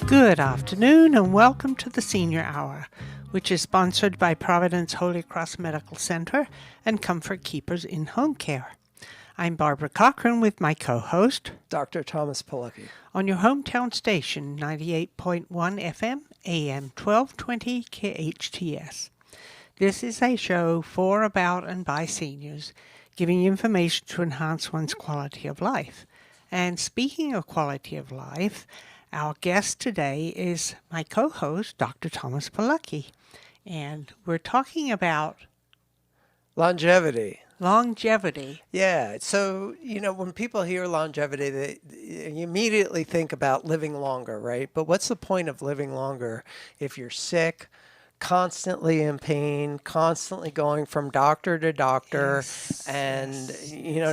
Good afternoon and welcome to the Senior Hour, which is sponsored by Providence Holy Cross Medical Center and Comfort Keepers in Home Care. I'm Barbara Cochran with my co-host, Dr. Thomas Polucki. On your hometown station, 98.1 FM, AM 1220 KHTS. This is a show for, about, and by seniors, giving information to enhance one's quality of life. And speaking of quality of life, our guest today is my co-host, Dr. Thomas Polucki, and we're talking about longevity. Yeah, so, when people hear longevity, they immediately think about living longer, right? But what's the point of living longer if you're sick, constantly in pain, constantly going from doctor to doctor, and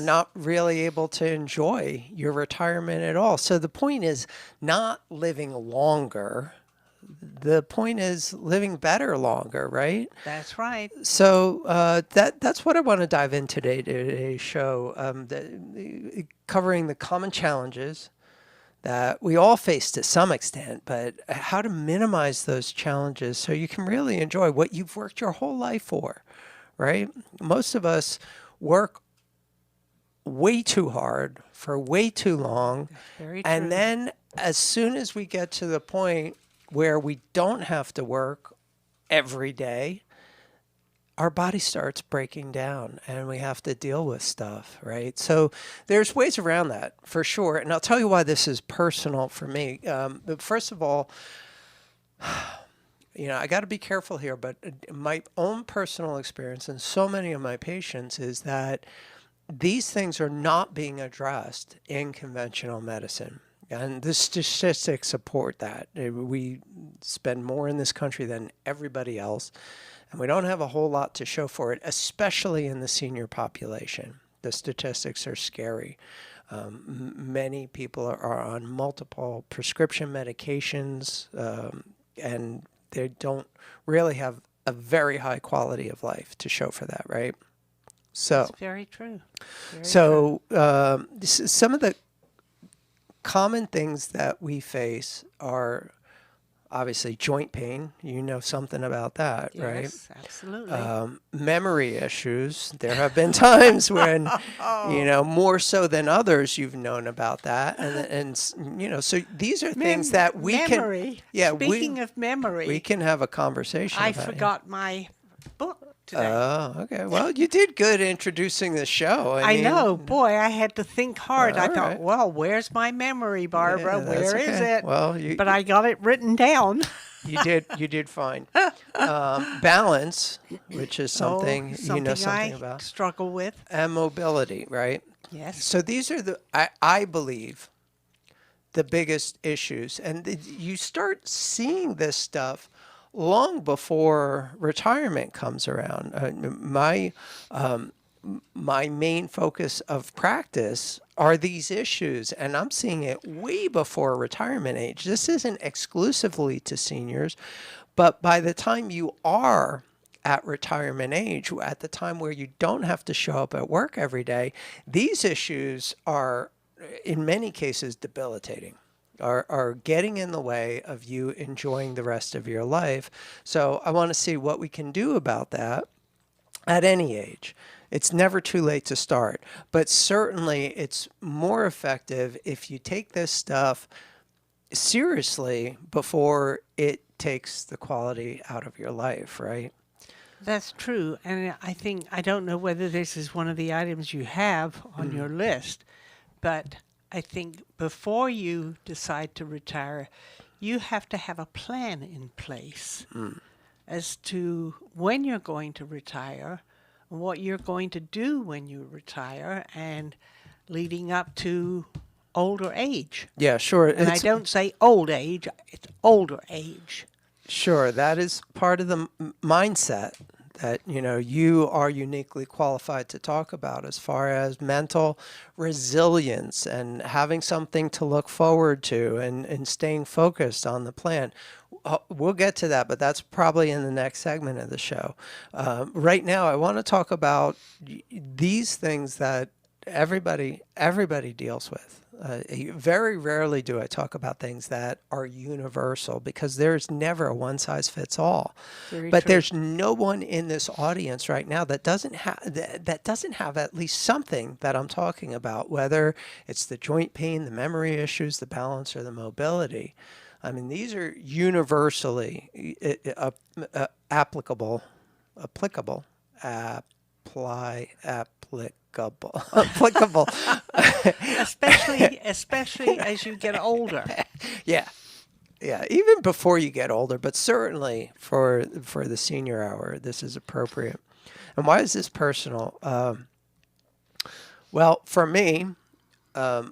not really able to enjoy your retirement at all? So the point is not living longer. The point is living better longer, right? That's right. So that's what I want to dive into today's show, covering the common challenges that we all face to some extent, but how to minimize those challenges so you can really enjoy what you've worked your whole life for, right? Most of us work way too hard for way too long. Very true. And then as soon as we get to the point where we don't have to work every day, our body starts breaking down and we have to deal with stuff, right? So there's ways around that for sure. And I'll tell you why this is personal for me. But first of all, I got to be careful here, but my own personal experience and so many of my patients is that these things are not being addressed in conventional medicine. And the statistics support that. We spend more in this country than everybody else, and we don't have a whole lot to show for it, especially in the senior population. The statistics are scary. Many people are on multiple prescription medications, and they don't really have a very high quality of life to show for that, right? So that's very true. Some of the common things that we face are obviously joint pain. You know something about that, right? Yes, absolutely. Memory issues. There have been times when, more so than others, you've known about that. And so these are things that we memory. can... Yeah, Speaking of memory. We can have a conversation I about it. forgot my book today. Oh, okay. Well, you did good introducing the show. I know. Boy, I had to think hard. I thought, right. well, where's my memory, Barbara? Yeah, Where is okay. it? Well, but I got it written down. You did fine. Balance, which is something you know something I about. Struggle with. And mobility, right? Yes. So these are I believe, the biggest issues. And you start seeing this stuff long before retirement comes around. My main focus of practice are these issues, and I'm seeing it way before retirement age. This isn't exclusively to seniors, but by the time you are at retirement age, at the time where you don't have to show up at work every day, these issues are, in many cases, debilitating. Are getting in the way of you enjoying the rest of your life. So I want to see what we can do about that at any age. It's never too late to start, but certainly it's more effective if you take this stuff seriously before it takes the quality out of your life, right? That's true. And I don't know whether this is one of the items you have on your list, but I think before you decide to retire, you have to have a plan in place as to when you're going to retire, what you're going to do when you retire, and leading up to older age. Yeah, sure. And I don't say old age, it's older age. Sure, that is part of the mindset that you are uniquely qualified to talk about, as far as mental resilience and having something to look forward to and staying focused on the plan. We'll get to that, but that's probably in the next segment of the show. Right now, I want to talk about these things that everybody deals with. Very rarely do I talk about things that are universal because there's never a one size fits all. Very But true. there's no one in this audience right now that doesn't have that doesn't have at least something that I'm talking about, whether it's the joint pain, the memory issues, the balance, or the mobility. I mean, these are universally applicable, applicable, applicable. especially as you get older. Yeah. Yeah, even before you get older, but certainly for the senior hour, this is appropriate. And why is this personal? Well, for me, I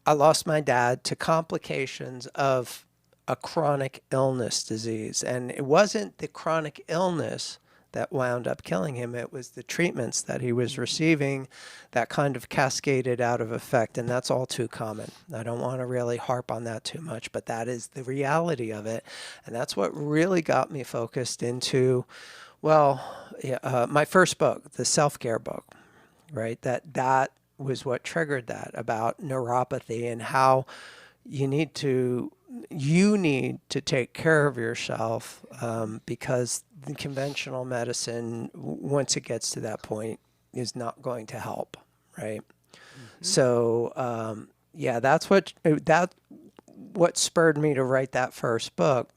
lost my dad to complications of a chronic illness disease. And it wasn't the chronic illness that wound up killing him. It was the treatments that he was receiving that kind of cascaded out of effect. And that's all too common. I don't want to really harp on that too much, but that is the reality of it. And that's what really got me focused into, my first book, the self-care book, right? That was what triggered that about neuropathy and how you need to take care of yourself because the conventional medicine, once it gets to that point, is not going to help, right? Mm-hmm. So that's what spurred me to write that first book,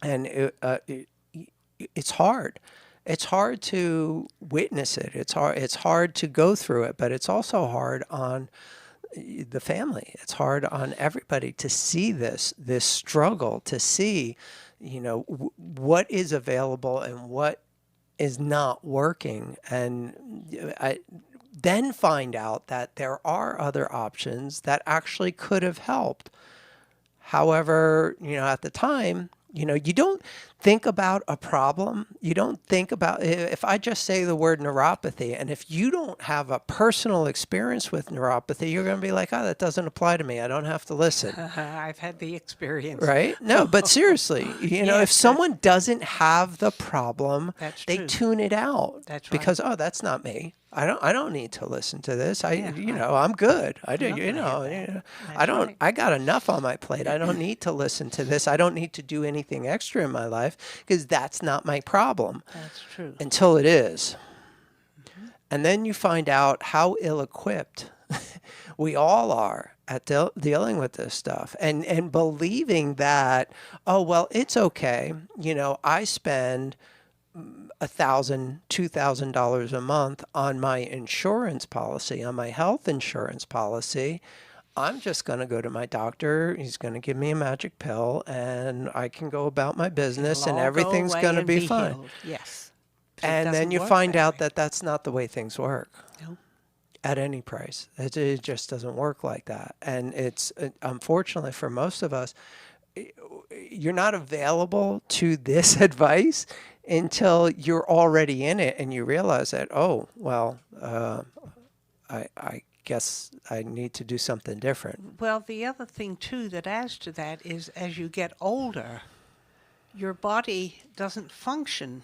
and it's hard. It's hard to witness it. It's hard to go through it, but it's also hard on the family. It's hard on everybody to see this struggle, to see, what is available and what is not working. And I then find out that there are other options that actually could have helped. However, at the time, you don't think about a problem. You don't think about, if I just say the word neuropathy, and if you don't have a personal experience with neuropathy, you're going to be like, oh, that doesn't apply to me. I don't have to listen. I've had the experience. Right? No, but seriously, if someone doesn't have the problem, they true. tune it out. That's right. Because, oh, that's not me. I don't need to listen to this. I'm good. I got enough on my plate. I don't need to listen to this. I don't need to do anything extra in my life because that's not my problem. That's true. Until it is. Mm-hmm. And then you find out how ill-equipped we all are at dealing with this stuff and believing that, oh, well, it's okay. I spend $1,000, $2,000 a month on my insurance policy, on my health insurance policy. I'm just going to go to my doctor. He's going to give me a magic pill and I can go about my business and everything's going to be fine. Healed. Yes. And then you find out that that's not the way things work. No. At any price. It just doesn't work like that. And it's, unfortunately for most of us, you're not available to this advice until you're already in it and you realize that, oh, well, I guess I need to do something different. Well, the other thing, too, that adds to that is as you get older, your body doesn't function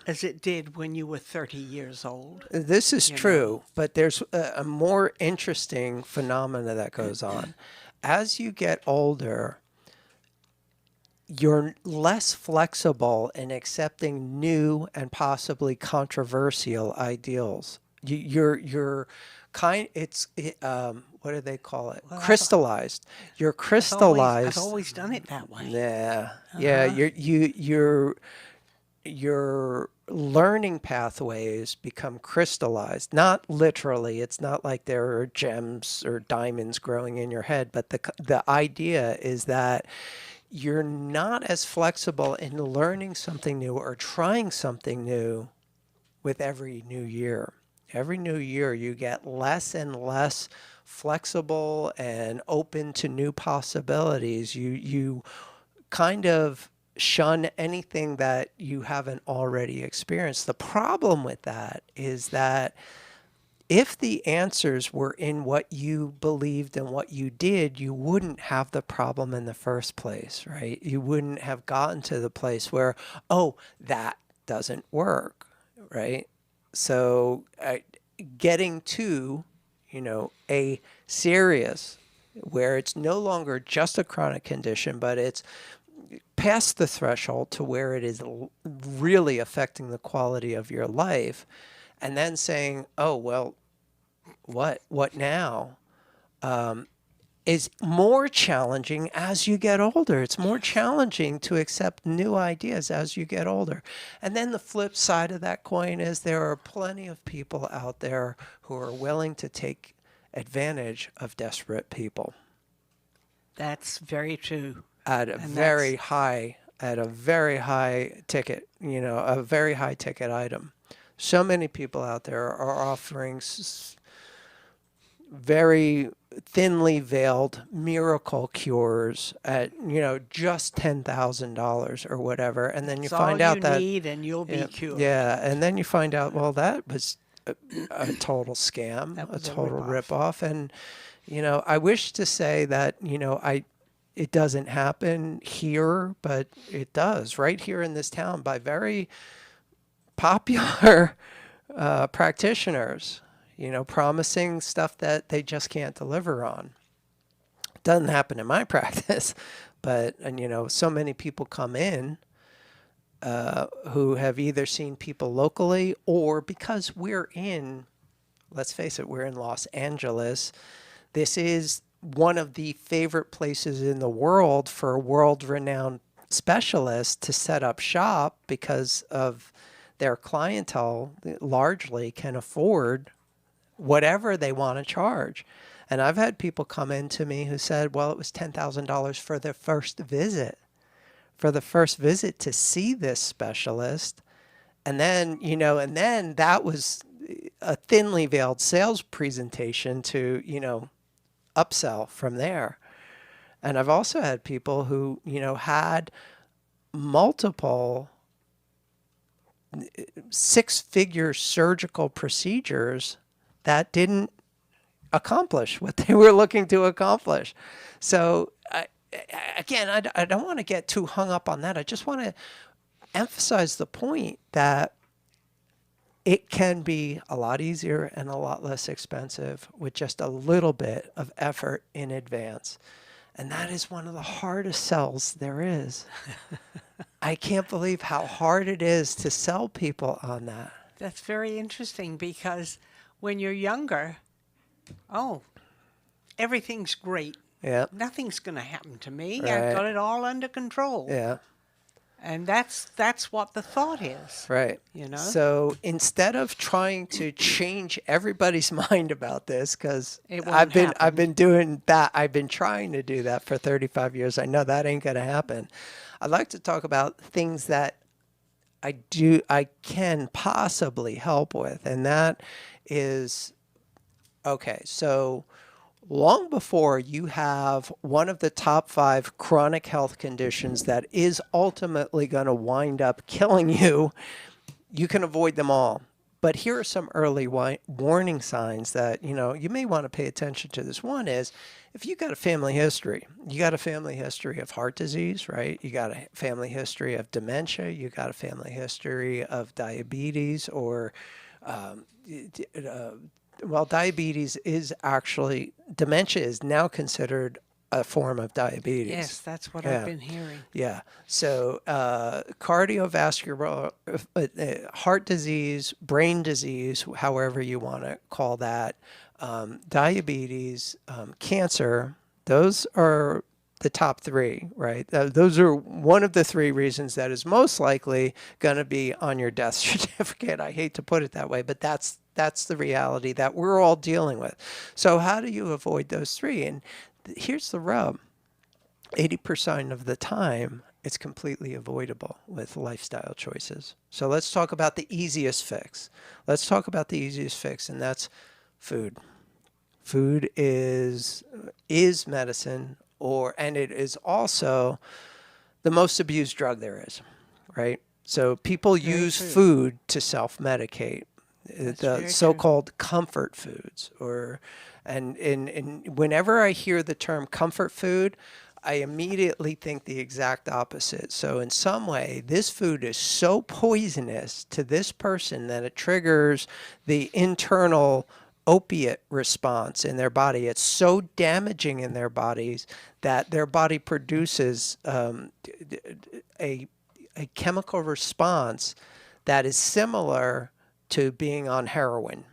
as it did when you were 30 years old. This is true, but there's a more interesting phenomena that goes on. As you get older, you're less flexible in accepting new and possibly controversial ideals. You're what do they call it? Well, crystallized. You're crystallized. I've always done it that way. Yeah, yeah. Your learning pathways become crystallized. Not literally. It's not like there are gems or diamonds growing in your head, but the idea is that you're not as flexible in learning something new or trying something new with every new year. Every new year, you get less and less flexible and open to new possibilities. You kind of shun anything that you haven't already experienced. The problem with that is that if the answers were in what you believed and what you did, you wouldn't have the problem in the first place, right? You wouldn't have gotten to the place where, oh, that doesn't work, right? So getting to, a serious where it's no longer just a chronic condition, but it's past the threshold to where it is really affecting the quality of your life, and then saying, oh, well, what now? Is more challenging as you get older. It's more challenging to accept new ideas as you get older. And then the flip side of that coin is there are plenty of people out there who are willing to take advantage of desperate people That's very true. at a And very high ticket, a very high ticket item. So many people out there are offering very thinly veiled miracle cures at just $10,000 or whatever, and then you It's find all out you that need and you'll be cured. and then you find out, well, that was a total scam, That a was a total rip-off. ripoff. And I wish to say that it doesn't happen here, but it does right here in this town by very popular practitioners, promising stuff that they just can't deliver on. Doesn't happen in my practice, but so many people come in who have either seen people locally or because let's face it, we're in Los Angeles. This is one of the favorite places in the world for world-renowned specialists to set up shop because of their clientele largely can afford whatever they want to charge. And I've had people come in to me who said, well, it was $10,000 for their first visit, to see this specialist. And then, that was a thinly veiled sales presentation to, upsell from there. And I've also had people who, had multiple six-figure surgical procedures that didn't accomplish what they were looking to accomplish. So again, I don't want to get too hung up on that. I just want to emphasize the point that it can be a lot easier and a lot less expensive with just a little bit of effort in advance. And that is one of the hardest sells there is. I can't believe how hard it is to sell people on that. That's very interesting because when you're younger, everything's great. Yeah. Nothing's going to happen to me. Right. I've got it all under control. Yeah. And that's what the thought is. Right. So instead of trying to change everybody's mind about this, because I've been doing that, I've been trying to do that for 35 years. I know that ain't gonna happen. I'd like to talk about things that I can possibly help with, and that is okay. So long before you have one of the top 5 chronic health conditions that is ultimately going to wind up killing you, you can avoid them all. But here are some early warning signs that, you may want to pay attention to. This one is if you got a family history, of heart disease, right? You got a family history of dementia, you got a family history of diabetes or diabetes is actually, dementia is now considered a form of diabetes. Yes, that's what I've been hearing. Yeah. So cardiovascular, heart disease, brain disease, however you want to call that, diabetes, cancer, those are the top 3, right? Those are one of the 3 reasons that is most likely going to be on your death certificate. I hate to put it that way, but that's the reality that we're all dealing with. So how do you avoid those 3? And here's the rub. 80% of the time, it's completely avoidable with lifestyle choices. So let's talk about the easiest fix. And that's food. Food is medicine, and it is also the most abused drug there is, right? So people use food to self-medicate. The so-called comfort foods, and whenever I hear the term comfort food, I immediately think the exact opposite. So in some way, this food is so poisonous to this person that it triggers the internal opiate response in their body. It's so damaging in their bodies that their body produces a chemical response that is similar to being on heroin.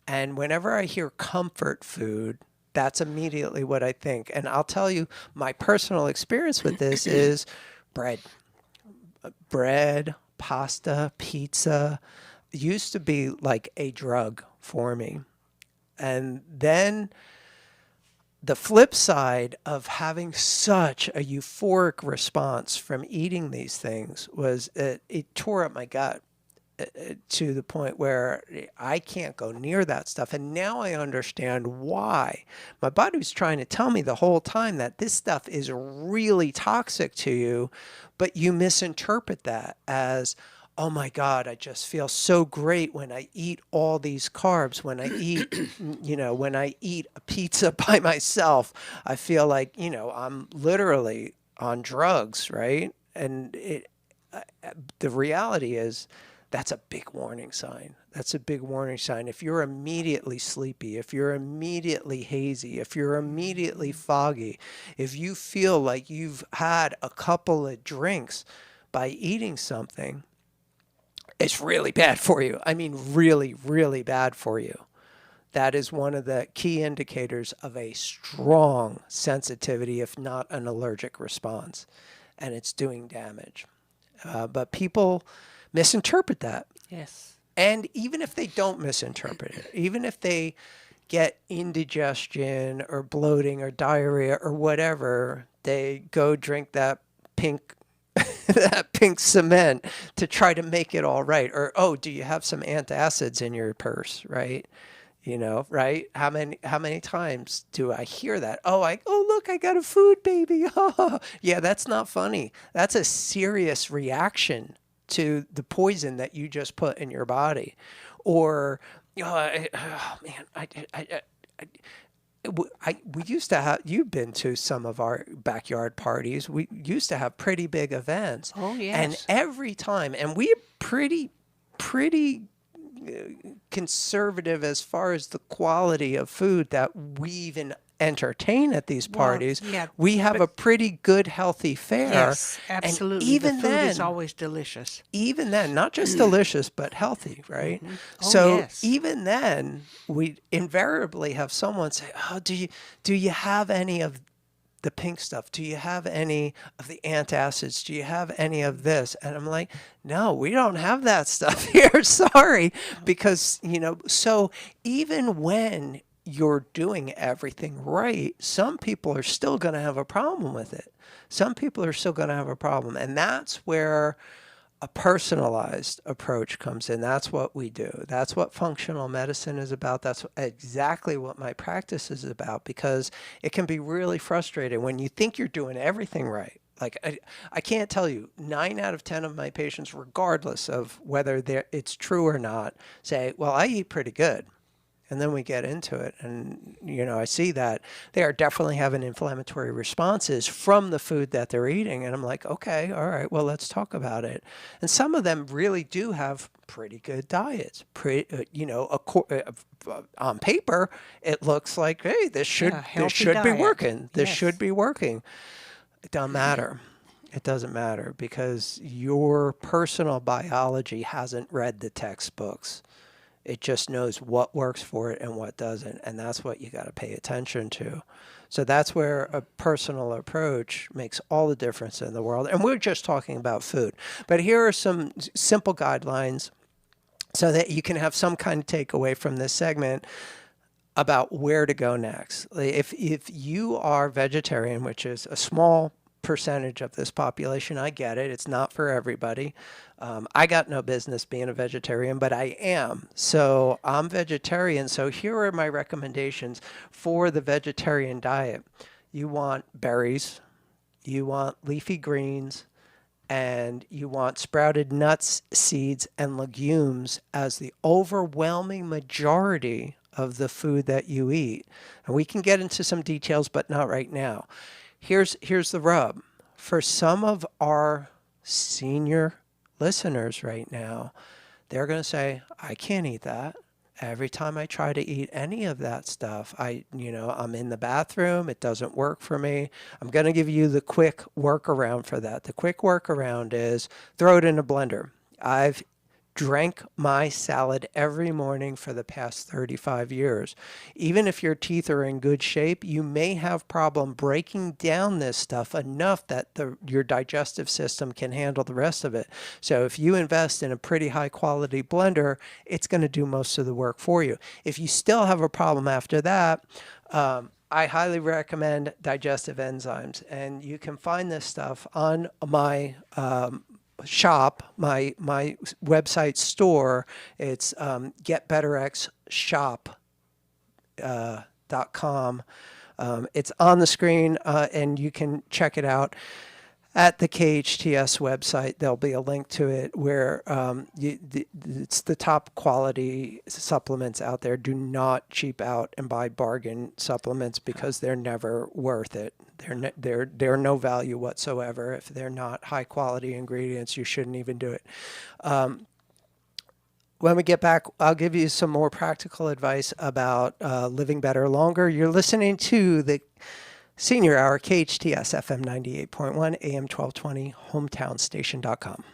And whenever I hear comfort food, that's immediately what I think. And I'll tell you, my personal experience with this is bread. Bread, pasta, pizza used to be like a drug for me. And then the flip side of having such a euphoric response from eating these things was it tore up my gut to the point where I can't go near that stuff. And now I understand why. My body was trying to tell me the whole time that this stuff is really toxic to you, but you misinterpret that as, oh my God, I just feel so great when I eat all these carbs. When I eat, when I eat a pizza by myself, I feel like, I'm literally on drugs, right? And the reality is, that's a big warning sign. That's a big warning sign. If you're immediately sleepy, if you're immediately hazy, if you're immediately foggy, if you feel like you've had a couple of drinks by eating something, it's really bad for you. I mean, really, really bad for you. That is one of the key indicators of a strong sensitivity, if not an allergic response, and it's doing damage. But people misinterpret that. Yes. And even if they don't misinterpret it, even if they get indigestion or bloating or diarrhea or whatever, they go drink that pink that pink cement to try to make it all right. Or, oh, do you have some antacids in your purse, right? Right? How many times do I hear that? Oh, look, I got a food baby. Yeah, that's not funny. That's a serious reaction to the poison that you just put in your body. Or, we used to have, you've been to some of our backyard parties. We used to have pretty big events. Oh, yes. And every time, and we're pretty conservative as far as the quality of food that we even entertain at these parties. Well, yeah, we have a pretty good, healthy fare. Yes, absolutely. And even the food then, is always delicious. Even then, not just delicious, but healthy, right? Mm-hmm. Oh, So yes. even then, we invariably have someone say, "Oh, do you have any of the pink stuff? Do you have any of the antacids? Do you have any of this?" And I'm like, "No, we don't have that stuff here. Sorry." Because, so even when you're doing everything right, some people are still going to have a problem with it. Some people are still going to have a problem. And that's where a personalized approach comes in. That's what we do. That's what functional medicine is about. That's exactly what my practice is about, because it can be really frustrating when you think you're doing everything right. Like, I can't tell you, 9 out of 10 of my patients, regardless of whether it's true or not, say, well, I eat pretty good. And then we get into it, and, I see that they are definitely having inflammatory responses from the food that they're eating. And I'm like, okay, all right, well, let's talk about it. And some of them really do have pretty good diets. On paper, it looks like, hey, this should be working. This should be working. It doesn't matter. It doesn't matter, because your personal biology hasn't read the textbooks. It just knows what works for it and what doesn't. And that's what you got to pay attention to. So that's where a personal approach makes all the difference in the world. And we're just talking about food. But here are some simple guidelines so that you can have some kind of takeaway from this segment about where to go next. If you are vegetarian, which is a small percentage of this population, I get it. It's not for everybody. I got no business being a vegetarian, but I am. So I'm vegetarian. So here are my recommendations for the vegetarian diet. You want berries, you want leafy greens, and you want sprouted nuts, seeds, and legumes as the overwhelming majority of the food that you eat. And we can get into some details, but not right now. Here's the rub. For some of our senior listeners right now, they're going to say, I can't eat that. Every time I try to eat any of that stuff, I'm in the bathroom. It doesn't work for me. I'm going to give you the quick workaround for that. The quick workaround is throw it in a blender. I've drank my salad every morning for the past 35 years. Even if your teeth are in good shape, you may have problem breaking down this stuff enough that your digestive system can handle the rest of it. So if you invest in a pretty high quality blender, it's going to do most of the work for you. If you still have a problem after that, I highly recommend digestive enzymes, and you can find this stuff on my shop, my website store. It's getbetterxshop.com. It's on the screen, and you can check it out at the KHTS website. There'll be a link to it where it's the top quality supplements out there. Do not cheap out and buy bargain supplements because they're never worth it. They're no value whatsoever. If they're not high quality ingredients, you shouldn't even do it. When we get back, I'll give you some more practical advice about living better longer. You're listening to the Senior Hour, KHTS FM 98.1, AM 1220, hometownstation.com.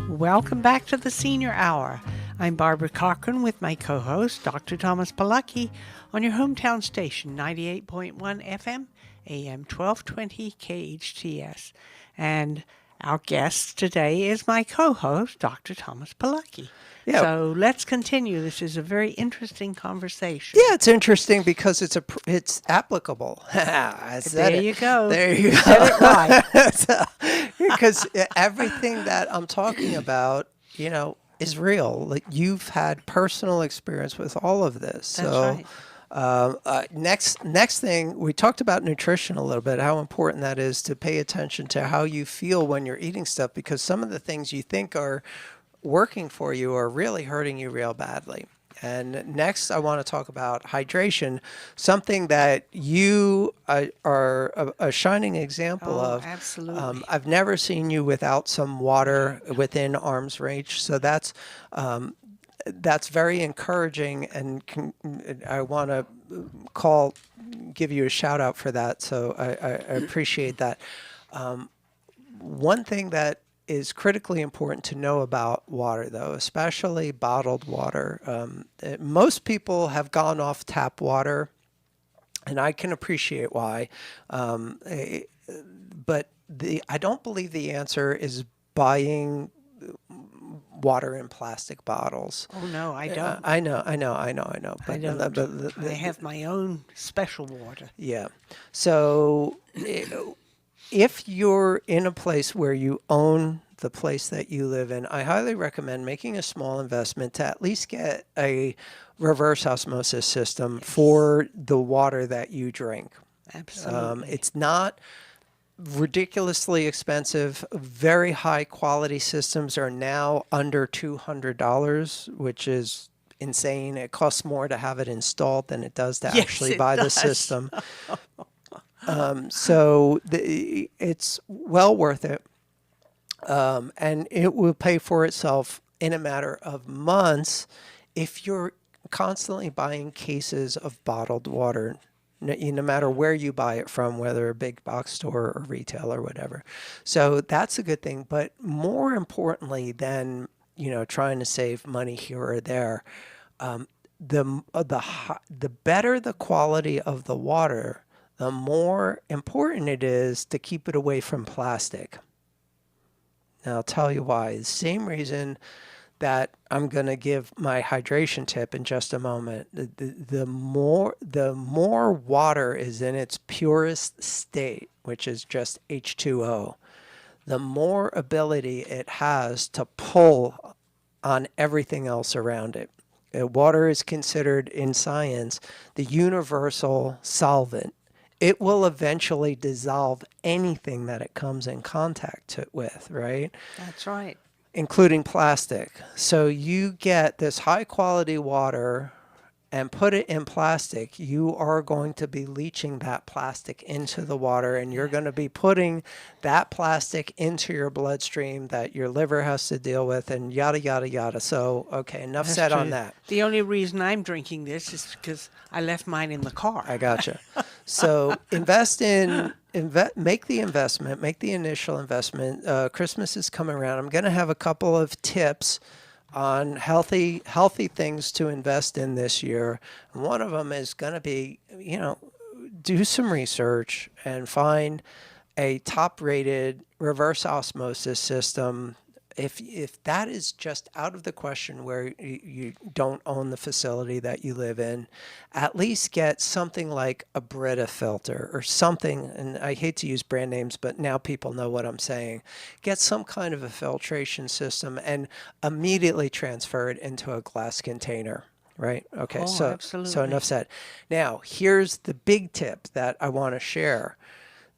Welcome back to the Senior Hour. I'm Barbara Cochran with my co-host, Dr. Thomas Polucki, on your hometown station, 98.1 FM, AM 1220, KHTS. And our guest today is my co-host, Dr. Thomas Polucki. Yeah. So let's continue. This is a very interesting conversation. Yeah, it's interesting because it's applicable. There you go. There you go. Said it right. Because everything that I'm talking about, is real. Like, you've had personal experience with all of this. That's right. Next thing, we talked about nutrition a little bit, how important that is to pay attention to how you feel when you're eating stuff, because some of the things you think are working for you are really hurting you real badly. And next, I want to talk about hydration, something that you are a shining example of. Absolutely. I've never seen you without some water within arm's reach, so that's very encouraging, and I want to give you a shout out for that. So I appreciate that. One thing that is critically important to know about water, though, especially bottled water. Most people have gone off tap water, and I can appreciate why. But I don't believe the answer is buying water in plastic bottles. Oh, no, I don't. I know. But, I don't. I have my own special water. Yeah. So if you're in a place where you own the place that you live in, I highly recommend making a small investment to at least get a reverse osmosis system for the water that you drink. Absolutely. It's not ridiculously expensive. Very high quality systems are now under $200, which is insane. It costs more to have it installed than it does to actually buy the system. So it's well worth it. And it will pay for itself in a matter of months if you're constantly buying cases of bottled water, no matter where you buy it from, whether a big box store or retail or whatever. So that's a good thing. But more importantly than, trying to save money here or there, the better the quality of the water, the more important it is to keep it away from plastic. Now, I'll tell you why. The same reason that I'm going to give my hydration tip in just a moment. The more water is in its purest state, which is just H2O, the more ability it has to pull on everything else around it. Water is considered in science the universal solvent. It will eventually dissolve anything that it comes in contact with, right? That's right. Including plastic. So you get this high quality water and put it in plastic, you are going to be leaching that plastic into the water, and you're going to be putting that plastic into your bloodstream that your liver has to deal with, and yada, yada, yada. So, okay, enough That's said on true. that. The only reason I'm drinking this is because I left mine in the car. I gotcha. So make the investment, make the initial investment. Christmas is coming around. I'm going to have a couple of tips on healthy things to invest in this year. And one of them is going to be, do some research and find a top-rated reverse osmosis system. If that is just out of the question where you don't own the facility that you live in, at least get something like a Brita filter or something. And I hate to use brand names, but now people know what I'm saying. Get some kind of a filtration system and immediately transfer it into a glass container. Right? Okay. Oh, so absolutely. enough said. Now, here's the big tip that I want to share.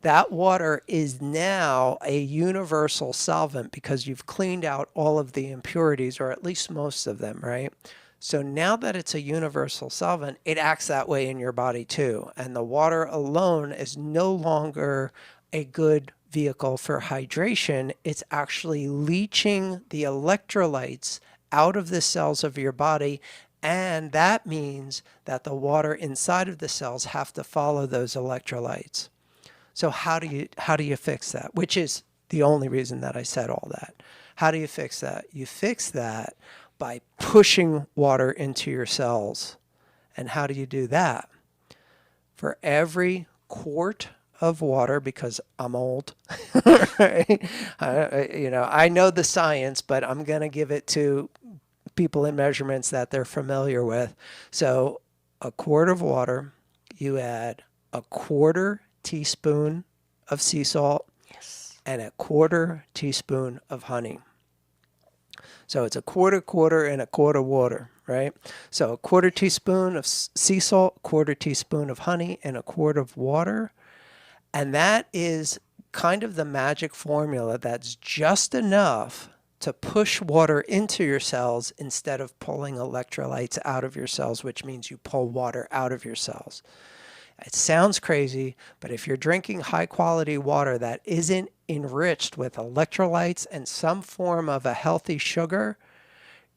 That water is now a universal solvent because you've cleaned out all of the impurities, or at least most of them, right? So now that it's a universal solvent, it acts that way in your body too. And the water alone is no longer a good vehicle for hydration. It's actually leaching the electrolytes out of the cells of your body. And that means that the water inside of the cells have to follow those electrolytes. So how do you fix that? Which is the only reason that I said all that. How do you fix that? You fix that by pushing water into your cells. And how do you do that? For every quart of water, because I'm old, right? I know the science, but I'm going to give it to people in measurements that they're familiar with. So a quart of water, you add a quarter teaspoon of sea salt, Yes. and a quarter teaspoon of honey. So it's a quarter, and a quarter water, right? So a quarter teaspoon of sea salt, quarter teaspoon of honey, and a quart of water. And that is kind of the magic formula that's just enough to push water into your cells instead of pulling electrolytes out of your cells, which means you pull water out of your cells. It sounds crazy, but if you're drinking high quality water that isn't enriched with electrolytes and some form of a healthy sugar,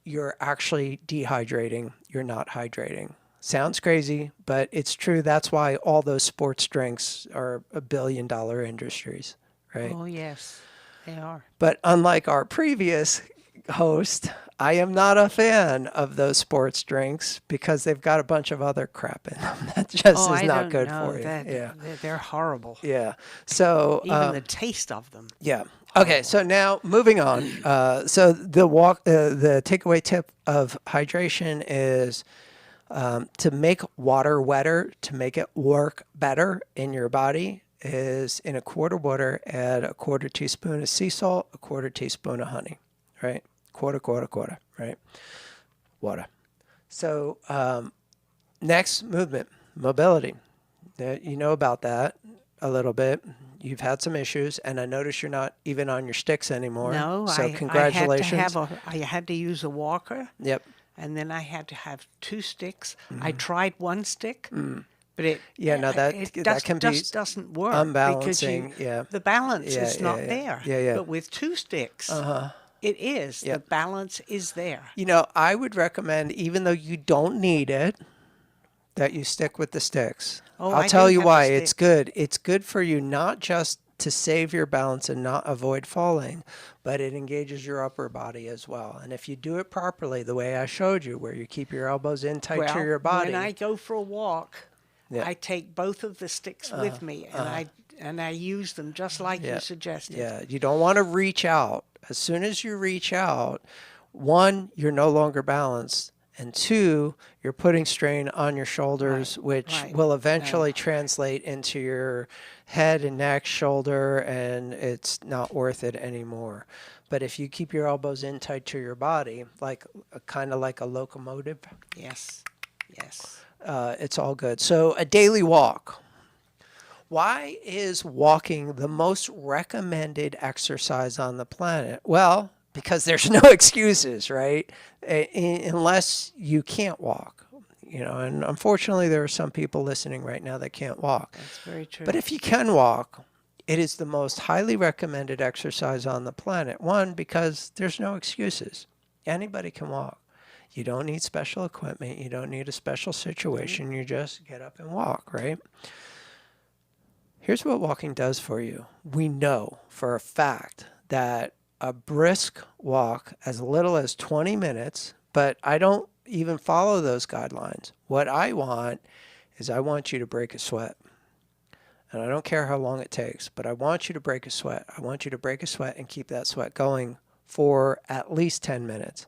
you're actually dehydrating. You're not hydrating. Sounds crazy, but it's true. That's why all those sports drinks are $1 billion industries, right? Oh, yes, they are. But unlike our previous host, I am not a fan of those sports drinks because they've got a bunch of other crap in them that just is not good for you. Yeah. They're horrible. Yeah. So Even the taste of them. yeah. Okay. So now moving on. So the takeaway tip of hydration is to make water wetter, to make it work better in your body, is in a quart of water, add a quarter teaspoon of sea salt, a quarter teaspoon of honey, right? Quarter, right? Water. So next, mobility. You know about that a little bit. You've had some issues, and I notice you're not even on your sticks anymore. No, so congratulations. I had to use a walker. Yep. And then I had to have 2 sticks. I tried 1 stick, but that can be just doesn't work unbalancing. Because the balance is not there. Yeah. But with 2 sticks, it is. Yep. The balance is there. I would recommend, even though you don't need it, that you stick with the sticks. Oh, I'll I tell do you have why. a It's stick. good. It's good for you not just to save your balance and not avoid falling, but it engages your upper body as well. And if you do it properly, the way I showed you, where you keep your elbows in tight to your body. When I go for a walk, Yeah. I take both of the sticks with me, and I use them just like you suggested. Yeah, you don't want to reach out. As soon as you reach out, 1, you're no longer balanced, and 2, you're putting strain on your shoulders, which will eventually translate into your head and neck, shoulder, and it's not worth it anymore. But if you keep your elbows in tight to your body, kind of like a locomotive, Yes. it's all good. So a daily walk. Why is walking the most recommended exercise on the planet? Well, because there's no excuses, right? Unless you can't walk. and unfortunately there are some people listening right now that can't walk. That's very true. But if you can walk, it is the most highly recommended exercise on the planet. One, because there's no excuses. Anybody can walk. You don't need special equipment. You don't need a special situation. You just get up and walk, right? Here's what walking does for you. We know for a fact that a brisk walk, as little as 20 minutes, but I don't even follow those guidelines. What I want is I want you to break a sweat. And I don't care how long it takes, but I want you to break a sweat. I want you to break a sweat and keep that sweat going for at least 10 minutes.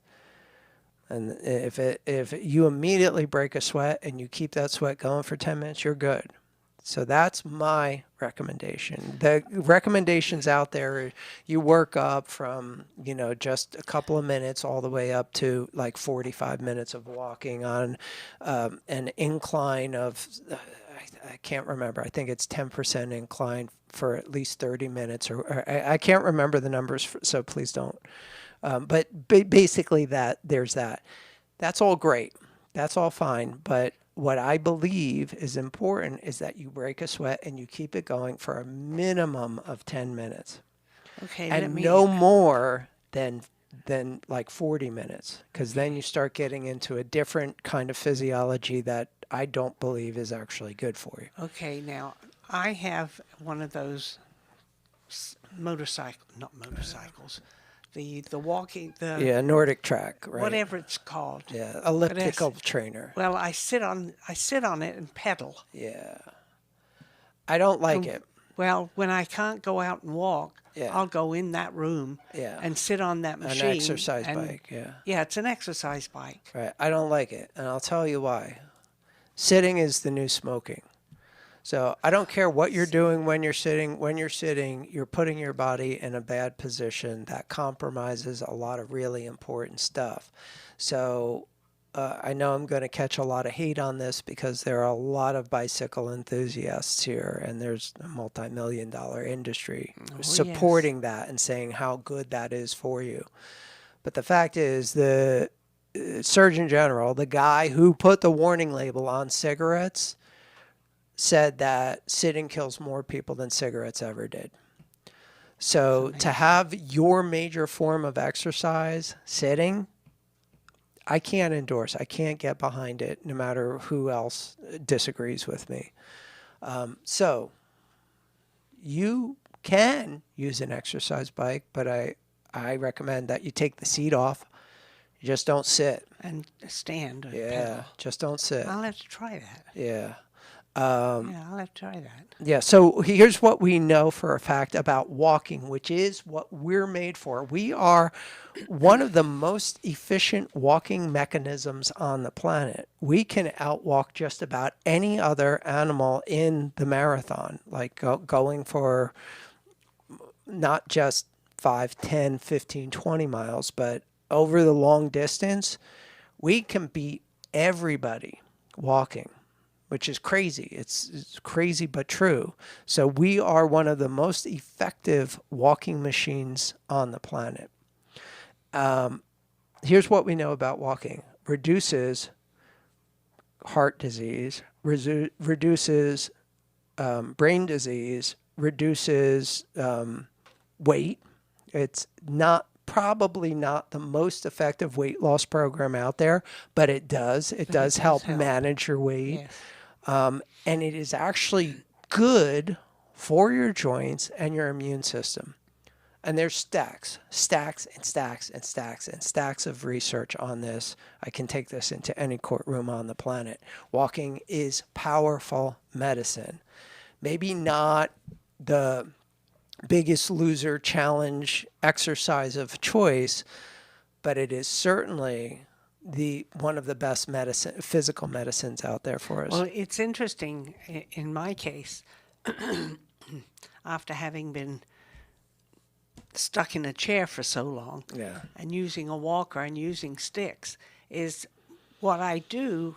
And if you immediately break a sweat and you keep that sweat going for 10 minutes, you're good. So that's my recommendation. The recommendations out there, you work up from, just a couple of minutes all the way up to like 45 minutes of walking on an incline of, I can't remember. I think it's 10% incline for at least 30 minutes. Or I can't remember the numbers, so please don't. But basically there's that. That's all great. That's all fine. But what I believe is important is that you break a sweat and you keep it going for a minimum of 10 minutes. Okay. And no more than like 40 minutes, because then you start getting into a different kind of physiology that I don't believe is actually good for you. Okay, now I have one of those not motorcycles, the walking, Nordic track, right? whatever it's called. Yeah, elliptical trainer. Well, I sit on it and pedal. Yeah, I don't like it. Well, when I can't go out and walk, Yeah. I'll go in that room and sit on that machine. An exercise bike, yeah. Yeah, it's an exercise bike. Right, I don't like it, and I'll tell you why. Sitting is the new smoking. So I don't care what you're doing when you're sitting. When you're sitting, you're putting your body in a bad position that compromises a lot of really important stuff. So I know I'm going to catch a lot of hate on this because there are a lot of bicycle enthusiasts here, and there's a multi-million-dollar industry supporting that and saying how good that is for you. But the fact is, the Surgeon General, the guy who put the warning label on cigarettes, said that sitting kills more people than cigarettes ever did. So to have your major form of exercise sitting, I can't endorse. I can't get behind it, no matter who else disagrees with me. So you can use an exercise bike, but I recommend that you take the seat off. You just don't sit. And stand. And Yeah, pedal. just don't sit. I'll have to try that. Yeah. I'll have to try that. Yeah, so here's what we know for a fact about walking, which is what we're made for. We are one of the most efficient walking mechanisms on the planet. We can outwalk just about any other animal in the marathon, like going for not just 5, 10, 15, 20 miles, but over the long distance. We can beat everybody walking, which is crazy. It's crazy but true. So we are one of the most effective walking machines on the planet. Here's what we know about walking. Reduces heart disease, reduces brain disease, reduces weight. It's probably not the most effective weight loss program out there, but it does. It does help manage your weight. Yes. And it is actually good for your joints and your immune system. And there's stacks of research on this. I can take this into any courtroom on the planet. Walking is powerful medicine. Maybe not the biggest loser challenge exercise of choice, but it is certainly one of the best physical medicines out there for us. Well, it's interesting in my case, after having been stuck in a chair for so long and using a walker and using sticks, is what I do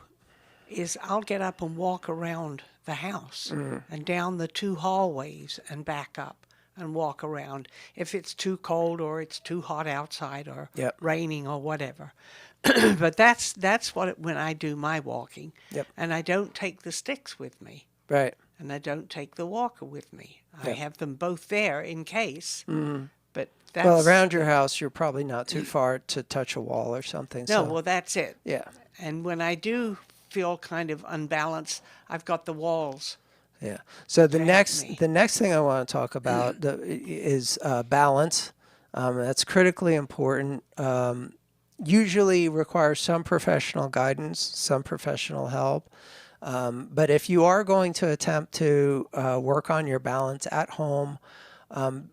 is I'll get up and walk around the house and down the 2 hallways and back up and walk around if it's too cold or it's too hot outside or raining or whatever. But that's what when I do my walking. Yep. And I don't take the sticks with me, Right. and I don't take the walker with me. I Yep. have them both there in case. But that's Well, around your house, you're probably not too far to touch a wall or something. no. So, Well, that's it. yeah. And when I do feel kind of unbalanced, I've got the walls. Yeah. So the help next me. the next thing I want to talk about is balance. That's critically important. Usually requires some professional guidance, some professional help. But if you are going to attempt to work on your balance at home,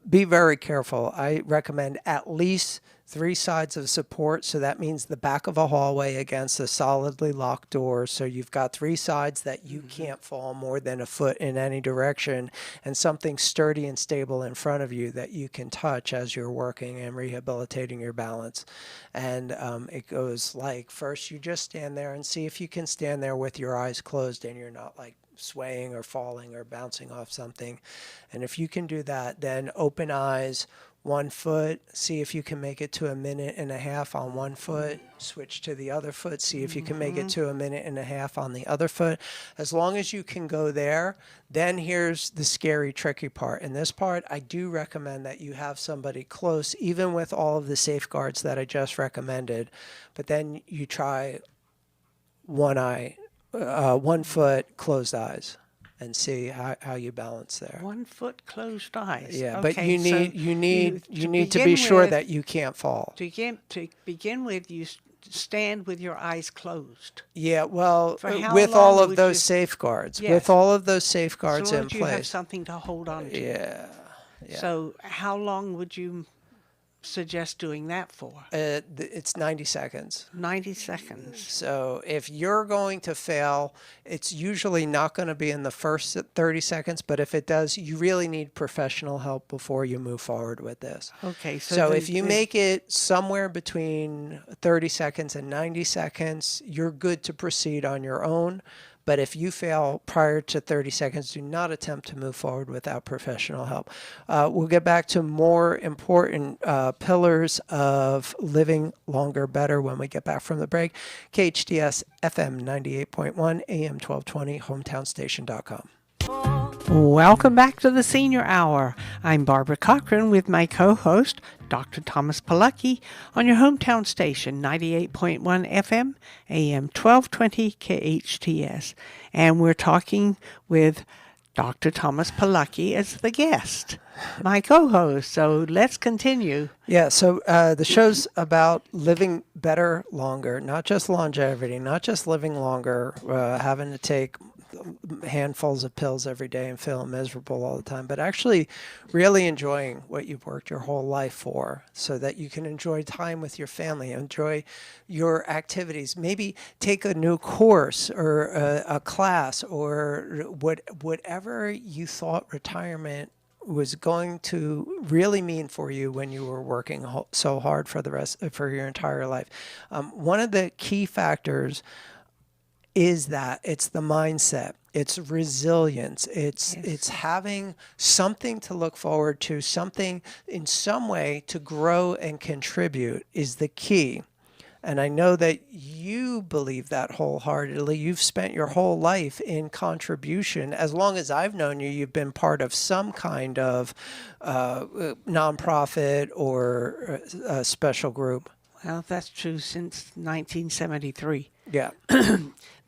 be very careful. I recommend at least 3 sides of support. So that means the back of a hallway against a solidly locked door. So you've got 3 sides that you can't fall more than a foot in any direction, and something sturdy and stable in front of you that you can touch as you're working and rehabilitating your balance. And it goes like, first you just stand there and see if you can stand there with your eyes closed and you're not like swaying or falling or bouncing off something. And if you can do that, then open eyes, 1 foot, see if you can make it to 1.5 minutes on 1 foot, switch to the other foot, see if you can make it to 1.5 minutes on the other foot. As long as you can go there, then here's the scary, tricky part. In this part, I do recommend that you have somebody close, even with all of the safeguards that I just recommended. But then you try 1 foot, closed eyes, and see how you balance there. 1 foot, closed eyes. Yeah, okay, but you need to be begin sure with- that you can't fall. to begin with, you stand with your eyes closed. Yeah, well, For how with all long of would those you- safeguards, Yes. with all of those As safeguards long in as you have place. something to hold on to. Yeah. So how long would you suggest doing that for? It's 90 seconds. 90 seconds. So if you're going to fail, it's usually not going to be in the first 30 seconds, but if it does, you really need professional help before you move forward with this. Okay, So then if you make it somewhere between 30 seconds and 90 seconds, you're good to proceed on your own. But if you fail prior to 30 seconds, do not attempt to move forward without professional help. We'll get back to more important pillars of living longer, better when we get back from the break. KHTS FM 98.1, AM 1220, hometownstation.com. Welcome back to the Senior Hour. I'm Barbara Cochran with my co-host, Dr. Thomas Polucki, on your hometown station, 98.1 FM, AM 1220 KHTS. And we're talking with Dr. Thomas Polucki as the guest, my co-host. So let's continue. Yeah, so the show's about living better, longer, not just longevity, not just living longer, having to take handfuls of pills every day and feeling miserable all the time, but actually really enjoying what you've worked your whole life for so that you can enjoy time with your family, enjoy your activities, maybe take a new course or a class or whatever you thought retirement was going to really mean for you when you were working so hard for your entire life. One of the key factors is that it's the mindset, it's resilience, it's having something to look forward to, something in some way to grow and contribute is the key. And I know that you believe that wholeheartedly. You've spent your whole life in contribution. As long as I've known you, you've been part of some kind of nonprofit or a special group. Well, that's true since 1973. Yeah.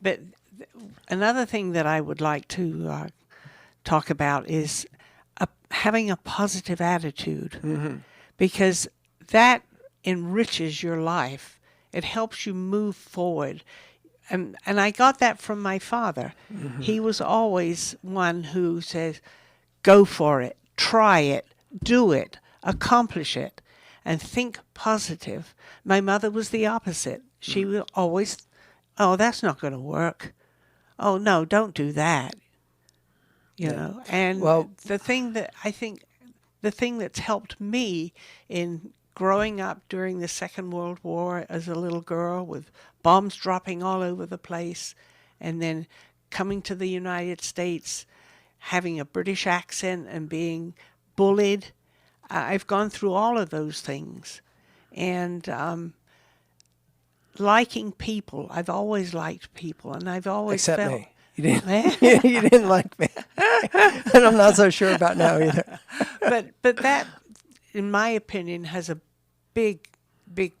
But another thing that I would like to talk about is having a positive attitude, because that enriches your life. It helps you move forward. And I got that from my father. He was always one who says, go for it, try it, do it, accomplish it, and think positive. My mother was the opposite. She would always, oh, that's not going to work. Oh, no, don't do that. You know, and the thing that I think, the thing that's helped me in growing up during the Second World War as a little girl with bombs dropping all over the place, and then coming to the United States, having a British accent and being bullied. I've gone through all of those things. And liking people. I've always liked people, and I've always Except felt me. You didn't. You didn't like me, and I'm not so sure about now either. but that, in my opinion, has a big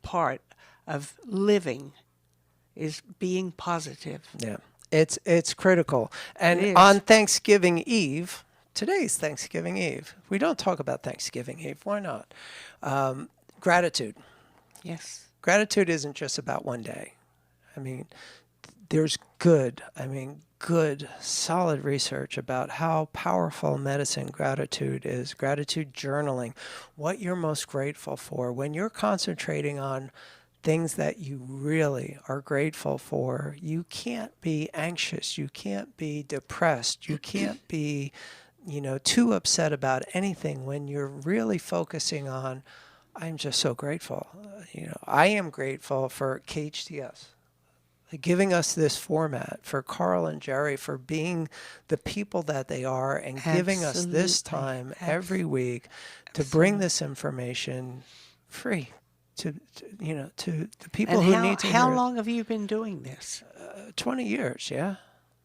part of living, is being positive. Yeah, it's critical. And It is. on Thanksgiving Eve, today's Thanksgiving Eve. We don't talk about Thanksgiving Eve. Why not? Gratitude. Yes. Gratitude isn't just about one day. I mean, there's good, solid research about how powerful medicine gratitude is. Gratitude journaling, what you're most grateful for. When you're concentrating on things that you really are grateful for, you can't be anxious, you can't be depressed, you can't be, too upset about anything when you're really focusing on, I'm just so grateful. I am grateful for KHTS giving us this format, for Carl and Jerry for being the people that they are and giving us this time every week to bring this information free to the people who need to hear How it. long have you been doing this? 20 years, yeah.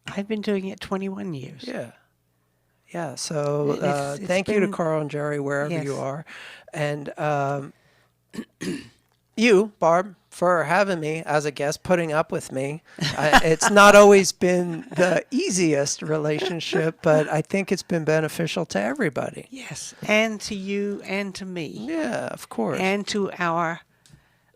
I've been doing it 21 years. Yeah. So It's thank you to been- Carl and Jerry wherever Yes. you are, and you, Barb, for having me as a guest, putting up with me. It's not always been the easiest relationship, but I think it's been beneficial to everybody. Yes, and to you and to me. Yeah, of course. And to our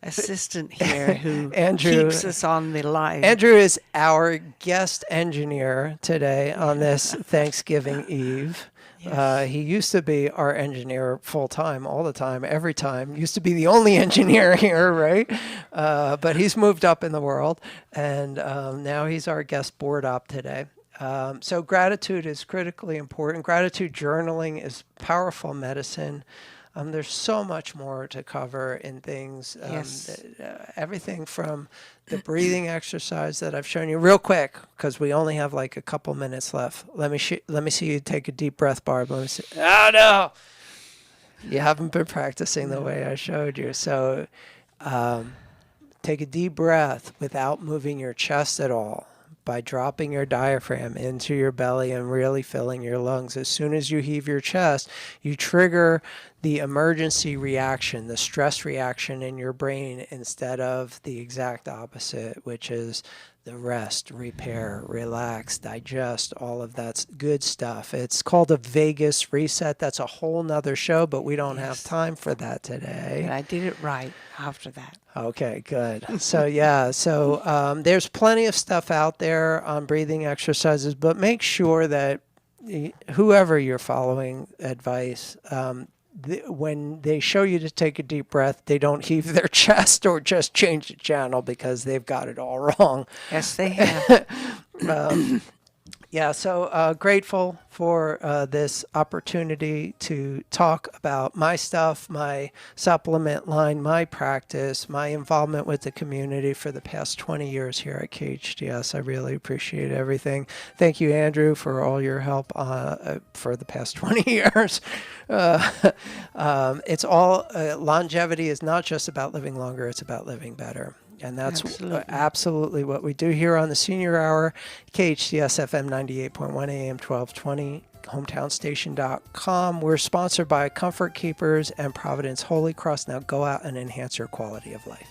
assistant here who Andrew- keeps us on the line. Andrew is our guest engineer today on this Thanksgiving Eve. Yes. He used to be our engineer full time, all the time, every time. Used to be the only engineer here, right? But he's moved up in the world, and now he's our guest board op today. So gratitude is critically important. Gratitude journaling is powerful medicine. There's so much more to cover in things. Yes. Everything from the breathing exercise that I've shown you real quick, because we only have like a couple minutes left. Let me see you take a deep breath, Barb. Let me see. Oh, no. You haven't been practicing the way I showed you. So take a deep breath without moving your chest at all, by dropping your diaphragm into your belly and really filling your lungs. As soon as you heave your chest, you trigger the emergency reaction, the stress reaction in your brain, instead of the exact opposite, which is the rest, repair, relax, digest, all of that's good stuff. It's called a vagus reset. That's a whole nother show, but we don't have time for that today. But I did it right after that. Okay, good. So there's plenty of stuff out there on breathing exercises, but make sure that whoever you're following advice, when they show you to take a deep breath, they don't heave their chest or just change the channel because they've got it all wrong. Yes, they have. So grateful for this opportunity to talk about my stuff, my supplement line, my practice, my involvement with the community for the past 20 years here at KHTS. I really appreciate everything. Thank you, Andrew, for all your help for the past 20 years. It's all longevity is not just about living longer, it's about living better. And that's absolutely what we do here on the Senior Hour, KHTS FM 98.1 AM 1220, hometownstation.com. We're sponsored by Comfort Keepers and Providence Holy Cross. Now go out and enhance your quality of life.